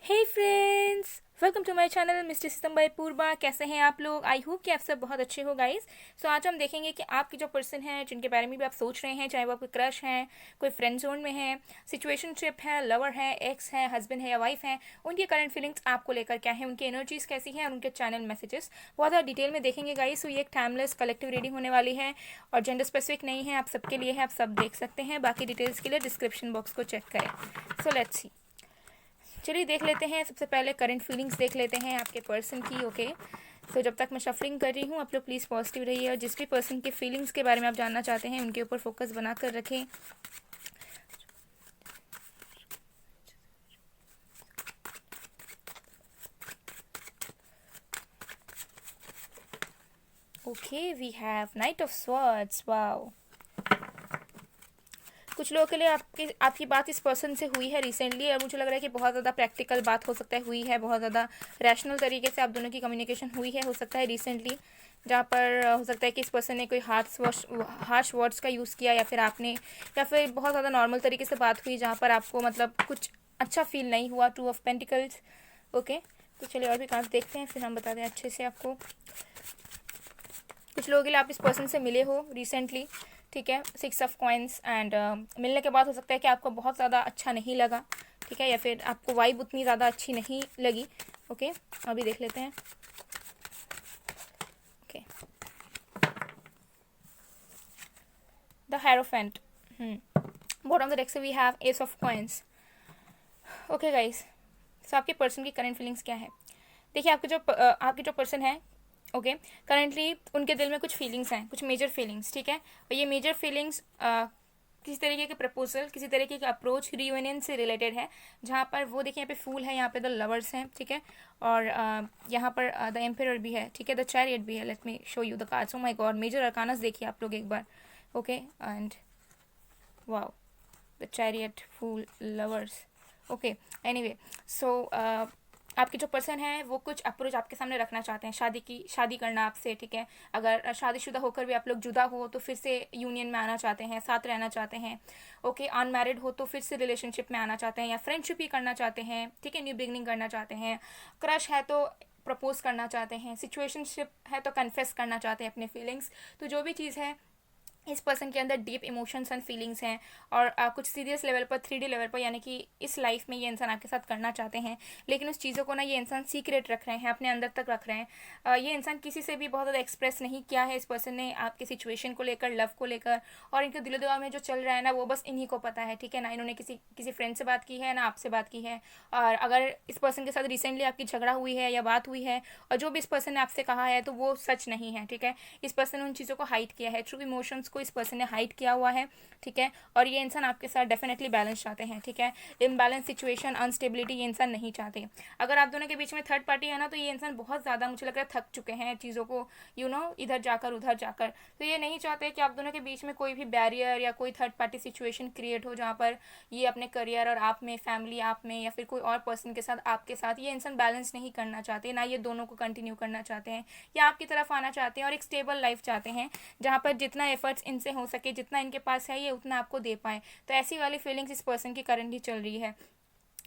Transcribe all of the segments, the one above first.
Hey friends, welcome to my channel mister सितम by Purva. कैसे हैं आप लोग? आई होप कि आप सब बहुत अच्छे हो गाइस। सो आज हम देखेंगे कि आपके जो पर्सन हैं जिनके बारे में भी आप सोच रहे हैं, चाहे वो आपके क्रश हैं, कोई फ्रेंड जोन में है, सिचुएशनशिप है, लवर है, एक्स है, हस्बैंड है या वाइफ है, उनकी करंट फीलिंग्स आपको लेकर क्या है, उनकी एनर्जीज कैसी हैं और उनके चैनल मैसेजेस बहुत ज़्यादा डिटेल में देखेंगे गाइस। तो ये एक टाइमलेस कलेक्टिव रीडिंग होने वाली है और जेंडर स्पेसिफिक नहीं है, आप सबके लिए है, आप सब देख सकते हैं। बाकी डिटेल्स के लिए डिस्क्रिप्शन बॉक्स को चेक करें। सो लेट्स सी, चलिए देख लेते हैं। सबसे पहले करंट फीलिंग्स देख लेते हैं आपके पर्सन की। ओके, सो जब तक मैं शफलिंग कर रही हूँ आप लोग प्लीज़ पॉजिटिव रहिए और जिस भी पर्सन के फीलिंग्स के बारे में आप जानना चाहते हैं उनके ऊपर फोकस बनाकर रखें। Okay, we have knight of swords. Wow, कुछ लोगों के लिए आपकी बात इस पर्सन से हुई है रिसेंटली और मुझे लग रहा है कि बहुत ज़्यादा प्रैक्टिकल बात हो सकता है हुई है, बहुत ज़्यादा रैशनल तरीके से आप दोनों की कम्युनिकेशन हुई है, हो सकता है रिसेंटली, जहाँ पर हो सकता है कि इस पर्सन ने कोई हार्श वर्ड्स का यूज़ किया या फिर आपने, या फिर बहुत ज़्यादा नॉर्मल तरीके से बात हुई जहाँ पर आपको मतलब कुछ अच्छा फील नहीं हुआ। Two of pentacles. ओके, तो चलिए और भी कार्ड्स देखते हैं फिर हम बता दें अच्छे से आपको। कुछ लोगों के लिए आप इस पर्सन से मिले हो रिसेंटली, ठीक है। 6 ऑफ कॉइन्स एंड मिलने के बाद हो सकता है कि आपको बहुत ज़्यादा अच्छा नहीं लगा, ठीक है, या फिर आपको वाइब उतनी ज़्यादा अच्छी नहीं लगी। ओके, अभी देख लेते हैं। Okay, the hierophant. Bottom of the deck से we have ace of coins. Okay guys, so आपके पर्सन की करंट फीलिंग्स क्या है? देखिए, आपके जो पर्सन है, ओके, करेंटली उनके दिल में कुछ फीलिंग्स हैं, कुछ मेजर फीलिंग्स, ठीक है। और ये मेजर फीलिंग्स किसी तरीके के प्रपोजल, किसी तरीके का अप्रोच, रियूनियन से रिलेटेड है, जहाँ पर वो देखिए यहाँ पे फूल है, यहाँ पे द लवर्स हैं, ठीक है, और यहाँ पर द एम्परर भी है, ठीक है, द चैरियट भी है। Let me show you the cards. Oh my god, major arcanas देखिए आप लोग एक बार। Okay, and wow, the chariot, fool, lovers. Okay, anyway, so आपके जो पर्सन है वो कुछ अप्रोच आपके सामने रखना चाहते हैं, शादी करना आपसे, ठीक है। अगर शादीशुदा होकर भी आप लोग जुदा हो तो फिर से यूनियन में आना चाहते हैं, साथ रहना चाहते हैं। ओके, अनमैरिड हो तो फिर से रिलेशनशिप में आना चाहते हैं या फ्रेंडशिप ही करना चाहते हैं, ठीक है, न्यू बिगनिंग करना चाहते हैं। क्रश है तो प्रपोज करना चाहते हैं, सिचुएशनशिप है तो कन्फेस करना चाहते हैं अपने फीलिंग्स। तो जो भी चीज़ है, इस पर्सन के अंदर डीप इमोशंस एंड फीलिंग्स हैं और कुछ सीरियस लेवल पर, 3D लेवल पर, यानी कि इस लाइफ में ये इंसान आपके साथ करना चाहते हैं, लेकिन उस चीज़ों को ना ये इंसान सीक्रेट रख रहे हैं, अपने अंदर तक रख रहे हैं। ये इंसान किसी से भी बहुत ज़्यादा एक्सप्रेस नहीं किया है इस पर्सन ने आपकी सिचुएशन को लेकर, लव को लेकर, और इनके दिलो दिमाग में जो चल रहा है ना वो बस इन्हीं को पता है, ठीक है ना। इन्होंने किसी किसी फ्रेंड से बात की है ना आपसे बात की है। और अगर इस पर्सन के साथ रिसेंटली आपकी झगड़ा हुई है या बात हुई है और जो भी इस पर्सन ने आपसे कहा है तो वो सच नहीं है, ठीक है। इस पर्सन ने उन चीज़ों को हाइड किया है, ट्रू इमोशंस को इस पर्सन ने हाइड किया हुआ है, ठीक है। और ये इंसान आपके साथ डेफिनेटली बैलेंस चाहते हैं, ठीक है। इनबैलेंस सिचुएशन, अनस्टेबिलिटी ये इंसान नहीं चाहते। अगर आप दोनों के बीच में थर्ड पार्टी है ना तो ये इंसान बहुत ज़्यादा मुझे लग रहा है थक चुके हैं चीज़ों को, इधर जाकर उधर जाकर। तो ये नहीं चाहते कि आप दोनों के बीच में कोई भी बैरियर या कोई थर्ड पार्टी सिचुएशन क्रिएट हो जहाँ पर ये अपने करियर और आप में, फैमिली आप में, या फिर कोई और पर्सन के साथ, आपके साथ ये इंसान बैलेंस नहीं करना चाहते, ना ये दोनों को कंटिन्यू करना चाहते हैं, या आपकी तरफ आना चाहते हैं और एक स्टेबल लाइफ चाहते हैं जहाँ पर जितना एफर्ट्स इनसे हो सके, जितना इनके पास है ये उतना आपको दे पाए। तो ऐसी वाली फीलिंग्स इस पर्सन की करंटली चल रही है।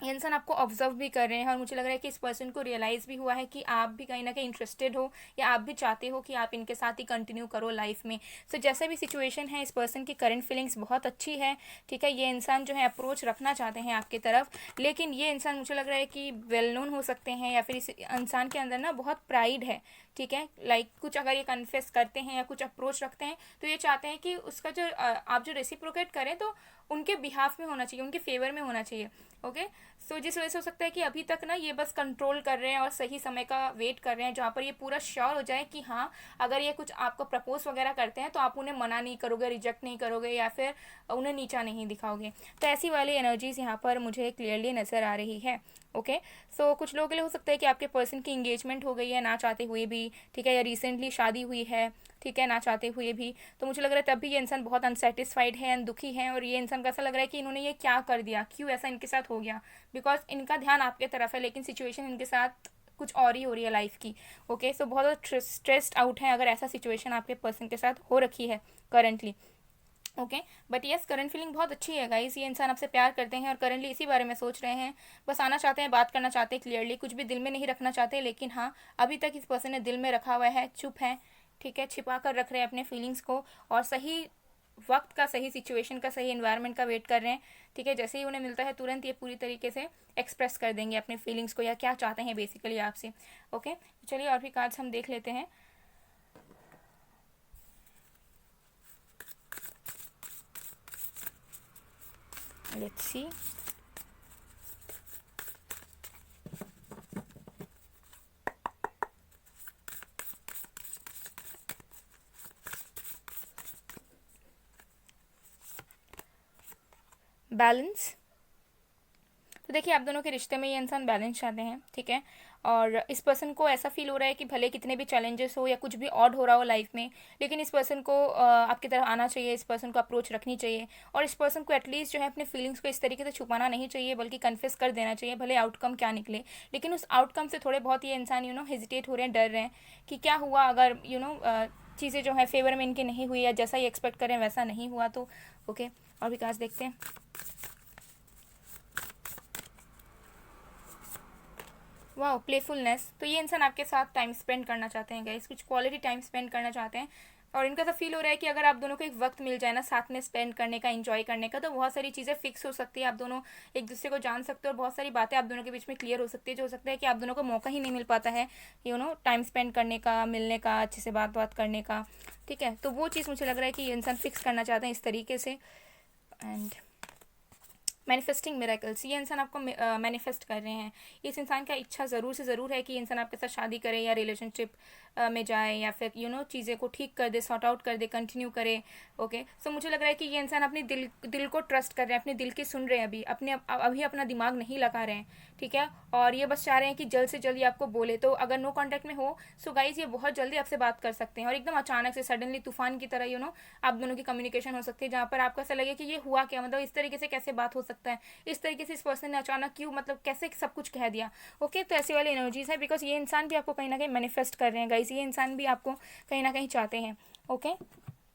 ये इंसान आपको ऑब्जर्व भी कर रहे हैं और मुझे लग रहा है कि इस पर्सन को रियलाइज़ भी हुआ है कि आप भी कहीं ना कहीं इंटरेस्टेड हो या आप भी चाहते हो कि आप इनके साथ ही कंटिन्यू करो लाइफ में। सो जैसे भी सिचुएशन है, इस पर्सन की करंट फीलिंग्स बहुत अच्छी है, ठीक है। ये इंसान जो है अप्रोच रखना चाहते हैं आपकी तरफ, लेकिन ये इंसान मुझे लग रहा है कि वेल नोन हो सकते हैं या फिर इस इंसान के अंदर ना बहुत प्राइड है, ठीक है। लाइक कुछ अगर ये कन्फेस करते हैं या कुछ अप्रोच रखते हैं तो ये चाहते हैं कि उसका जो आप जो रेसिप्रोकेट करें तो उनके बिहाफ में होना चाहिए, उनके फेवर में होना चाहिए। ओके, सो जिस वजह से हो सकता है कि अभी तक ना ये बस कंट्रोल कर रहे हैं और सही समय का वेट कर रहे हैं जहाँ पर ये पूरा श्योर हो जाए कि हाँ, अगर ये कुछ आपको प्रपोज वगैरह करते हैं तो आप उन्हें मना नहीं करोगे, रिजेक्ट नहीं करोगे या फिर उन्हें नीचा नहीं दिखाओगे। तो ऐसी वाली एनर्जीज यहाँ पर मुझे क्लियरली नज़र आ रही है। ओके, सो कुछ लोगों के लिए हो सकता है कि आपके पर्सन की इंगेजमेंट हो गई है ना चाहते हुए भी, ठीक है, या रिसेंटली शादी हुई है, ठीक है, ना चाहते हुए भी। तो मुझे लग रहा है तब भी ये इंसान बहुत अनसेटिस्फाइड है, दुखी है, और ये इंसान का ऐसा लग रहा है कि इन्होंने ये क्या कर दिया, क्यों ऐसा इनके साथ हो गया, बिकॉज इनका ध्यान आपके तरफ है लेकिन सिचुएशन इनके साथ कुछ और ही हो रही है लाइफ की। ओके, सो बहुत ज़्यादा स्ट्रेस्ड आउट है अगर ऐसा सिचुएशन आपके पर्सन के साथ हो रखी है currently. Okay, but yes current feeling बहुत अच्छी है गाइस, ये इंसान आपसे प्यार करते हैं और करंटली इसी बारे में सोच रहे हैं, बस आना चाहते हैं, बात करना चाहते हैं क्लियरली, कुछ भी दिल में नहीं रखना चाहते, लेकिन हाँ अभी तक इस पर्सन ने दिल में रखा हुआ है, चुप है, ठीक है, छिपा कर रख रहे हैं अपने फीलिंग्स को, और सही वक्त का, सही सिचुएशन का, सही इन्वायरमेंट का वेट कर रहे हैं, ठीक है, जैसे ही उन्हें मिलता है तुरंत ये पूरी तरीके से एक्सप्रेस कर देंगे अपने फीलिंग्स को, या क्या चाहते हैं बेसिकली आपसे। ओके, चलिए और भी कार्ड्स हम देख लेते हैं। Let's see. बैलेंस। तो देखिए आप दोनों के रिश्ते में ये इंसान बैलेंस चाहते हैं, ठीक है, और इस पर्सन को ऐसा फील हो रहा है कि भले कितने भी चैलेंजेस हो या कुछ भी ऑड हो रहा हो लाइफ में, लेकिन इस पर्सन को आपकी तरफ आना चाहिए, इस पर्सन को अप्रोच रखनी चाहिए, और इस पर्सन को एटलीस्ट जो है अपने फीलिंग्स को इस तरीके से छुपाना नहीं चाहिए, बल्कि कन्फेस कर देना चाहिए, भले आउटकम क्या निकले, लेकिन उस आउटकम से थोड़े बहुत ये इंसान हेजिटेट हो रहे हैं, डर रहे हैं कि क्या हुआ अगर चीज़ें जो है फेवर में इनके नहीं हुई, या जैसा ही एक्सपेक्ट करें वैसा नहीं हुआ तो। ओके, और विकास देखते हैं। वाह, प्लेफुलनेस। तो ये इंसान आपके साथ टाइम स्पेंड करना चाहते हैं गाइस, कुछ क्वालिटी टाइम स्पेंड करना चाहते हैं, और इनका ऐसा फील हो रहा है कि अगर आप दोनों को एक वक्त मिल जाए ना साथ में स्पेंड करने का, एंजॉय करने का, तो बहुत सारी चीज़ें फिक्स हो सकती है, आप दोनों एक दूसरे को जान सकते हो, और बहुत सारी बातें आप दोनों के बीच में क्लियर हो सकती है, जो हो सकता है कि आप दोनों को मौका ही नहीं मिल पाता है टाइम स्पेंड करने का, मिलने का, अच्छे से बात करने का, ठीक है, तो वो चीज़ मुझे लग रहा है कि ये इंसान फिक्स करना चाहते हैं इस तरीके से। एंड मैनिफेस्टिंग मिरेकल्स, ये इंसान आपको मैनिफेस्ट कर रहे हैं, इस इंसान का इच्छा ज़रूर से ज़रूर है कि इंसान आपके साथ शादी करे या रिलेशनशिप में जाए, या फिर चीज़ें को ठीक कर दे, सॉर्ट आउट कर दे, कंटिन्यू करे। ओके, सो मुझे लग रहा है कि ये इंसान अपने दिल को ट्रस्ट कर रहे हैं, अपने दिल की सुन रहे हैं, अभी अपना दिमाग नहीं लगा रहे हैं, ठीक है, और ये बस चाह रहे हैं कि जल्द से जल्द ये आपको बोले, तो अगर नो कॉन्टैक्ट में हो सो गाइज ये बहुत जल्दी आपसे बात कर सकते हैं, और एकदम अचानक से सडनली तूफान की तरह आप दोनों की कम्युनिकेशन हो सकती है, जहाँ पर आपको ऐसा लगे कि ये हुआ क्या, मतलब इस तरीके से कैसे बात हो सकता है, इस तरीके से इस पर्सन ने अचानक क्यों, मतलब कैसे सब कुछ कह दिया। ओके, तो ऐसी वाली एनर्जीज है, बिकॉज ये इंसान भी आपको कहीं ना कहीं मैनिफेस्ट कर रहे हैं गाइस, ये इंसान भी आपको कहीं ना कहीं चाहते हैं। ओके,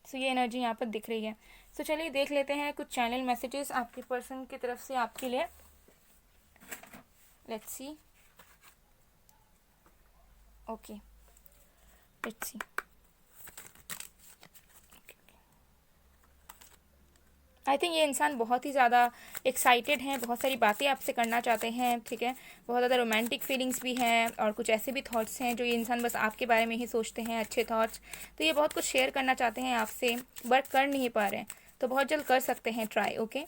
सो ये एनर्जी यहाँ पर दिख रही है। सो चलिए देख लेते हैं कुछ चैनल मैसेजेस आपके पर्सन की तरफ से आपके लिए। Let's see. Okay, let's see. I think ये इंसान बहुत ही ज़्यादा एक्साइटेड हैं, बहुत सारी बातें आपसे करना चाहते हैं, ठीक है, बहुत ज़्यादा रोमांटिक फीलिंग्स भी हैं, और कुछ ऐसे भी थॉट्स हैं जो ये इंसान बस आपके बारे में ही सोचते हैं, अच्छे थॉट्स, तो ये बहुत कुछ शेयर करना चाहते हैं आपसे, बट कर नहीं पा रहे हैं, तो बहुत जल्द कर सकते हैं ट्राई। ओके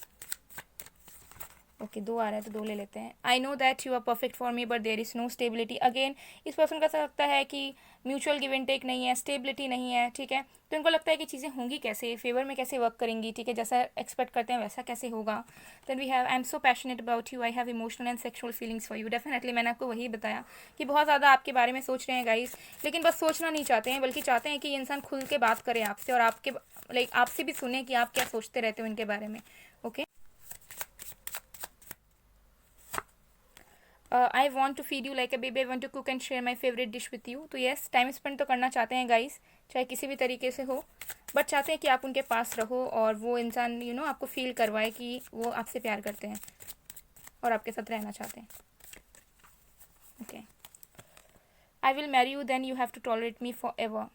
ओके, 2 आ रहा है तो 2 ले लेते हैं। I know that you are perfect for me but there is no stability. Again इस पर्सन का ऐसा लगता है कि म्यूचुअल गिव एंड टेक नहीं है, स्टेबिलिटी नहीं है, ठीक है, तो इनको लगता है कि चीज़ें होंगी कैसे, फेवर में कैसे वर्क करेंगी, ठीक है, जैसा एक्सपेक्ट करते हैं वैसा कैसे होगा। Then we have I am so passionate about you, I have emotional and sexual feelings for you. Definitely मैंने आपको वही बताया कि बहुत ज़्यादा आपके बारे में सोच रहे हैं गाइस, लेकिन बस सोचना नहीं चाहते हैं, बल्कि चाहते हैं कि ये इंसान खुल के बात करे आपसे, और आपके आपसे भी सुने कि आप क्या सोचते रहते हो इनके बारे में। Okay, I want to feed you like a baby, I want to cook and share my favourite dish with you. तो येस, टाइम स्पेंड तो करना चाहते हैं गाइस, चाहे किसी भी तरीके से हो, बट चाहते हैं कि आप उनके पास रहो, और वो इंसान आपको फील करवाए कि वो आपसे प्यार करते हैं और आपके साथ रहना चाहते हैं। Okay, I will marry you then you have to tolerate me forever.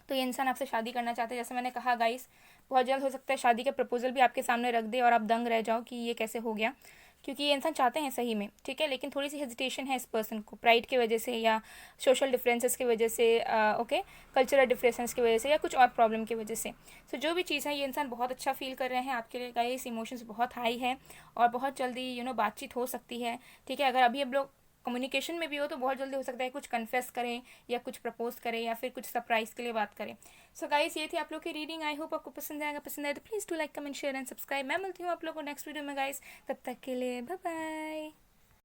तो ये इंसान आपसे शादी करना चाहते हैं, जैसे मैंने कहा गाइस, बहुत जल्द हो सकता है शादी का प्रपोजल भी आपके सामने रख दे और आप दंग रह जाओ कि ये कैसे हो गया, क्योंकि ये इंसान चाहते हैं सही में, ठीक है, लेकिन थोड़ी सी हेजिटेशन है इस पर्सन को, प्राइड की वजह से, या सोशल डिफरेंसेस की वजह से, ओके, कल्चरल डिफरेंसेस की वजह से, या कुछ और प्रॉब्लम की वजह से। सो जो भी चीज़ है, ये इंसान बहुत अच्छा फील कर रहे हैं आपके लिए गाइस, इमोशंस बहुत हाई है, और बहुत जल्दी बातचीत हो सकती है, ठीक है, अगर अभी हम लोग कम्युनिकेशन में भी हो तो बहुत जल्दी हो सकता है कुछ कन्फेस करें, या कुछ प्रपोज करें, या फिर कुछ सरप्राइज के लिए बात करें। सो गाइस, ये थी आप लोग की रीडिंग, आई होप आपको पसंद आएगा, पसंद आए तो please do like, comment, share and subscribe. मैं मिलती हूँ आप लोगों को नेक्स्ट वीडियो में गाइस, तब तक के लिए बाय बाय।